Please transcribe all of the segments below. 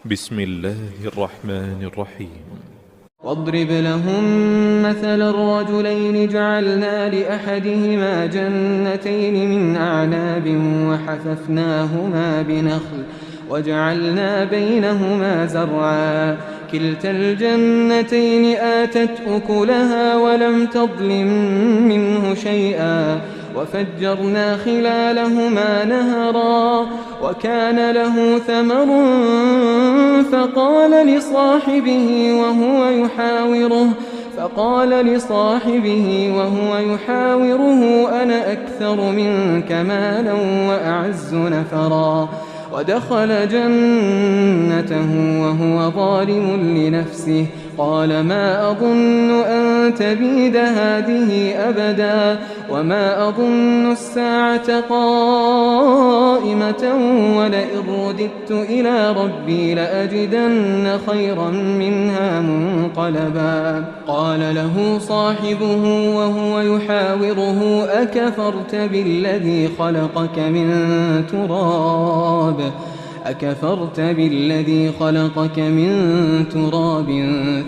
بسم الله الرحمن الرحيم. واضرب لهم مثل الرجلين جعلنا لأحدهما جنتين من أعناب وحففناهما بنخل وجعلنا بينهما زرعا كلتا الجنتين آتت أكلها ولم تظلم منه شيئا وفجرنا خلالهما نهرا وكان له ثمر فقال لصاحبه وهو يحاوره أنا أكثر منك مالا وأعز نفرا ودخل جنته وهو ظالم لنفسه قال ما أظن أن تبيد هذه أبدا وما أظن الساعة قائمة ولئن رددت إلى ربي لأجدن خيرا منها منقلبا قال له صاحبه وهو يحاوره أكفرت بالذي خلقك من تراب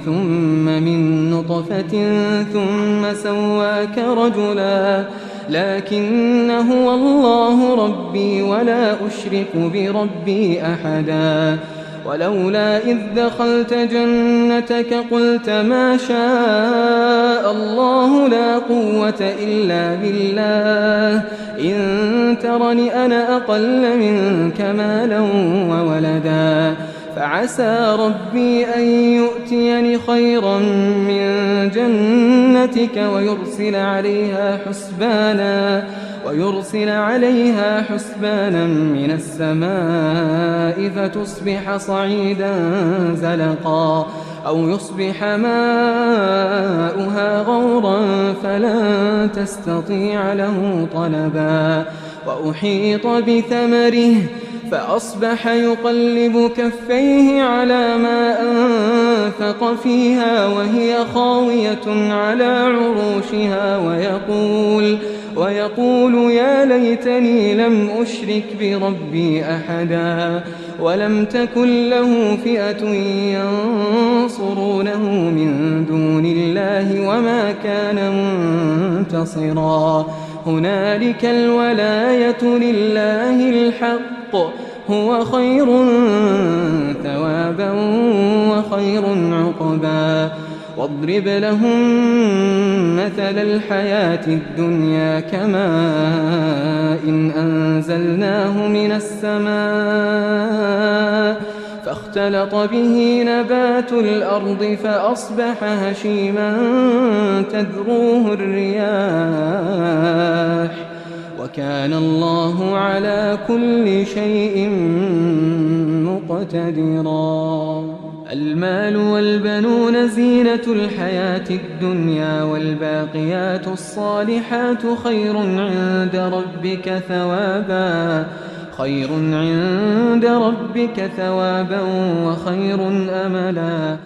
ثم من نطفة ثم سواك رجلا لكن هو الله ربي ولا أشرك بربي أحدا ولولا إذ دخلت جنتك قلت ما شاء الله لا قوة إلا بالله إن ترني أنا أقل منك مالا وولدا فعسى ربي أن يؤتيني خيرا من جنتك ويرسل عليها حسبانا من السماء فتصبح صعيدا زلقا أو يصبح ماؤها غورا فلن تستطيع له طلبا وأحيط بثمره فأصبح يقلب كفيه على ما أنفق فيها وهي خاوية على عروشها ويقول يا ليتني لم أشرك بربي أحدا ولم تكن له فئة ينصرونه من دون الله وما كان منتصرا هنالك الولاية لله الحق هو خير ثوابا وخير عقبا واضرب لهم مثل الحياة الدنيا كماء أنزلناه من السماء فاختلط به نبات الأرض فأصبح هشيما تذروه الرياح وكان الله على كل شيء مقتدرا المال والبنون زينة الحياة الدنيا والباقيات الصالحات خير عند ربك ثوابا وخير أملا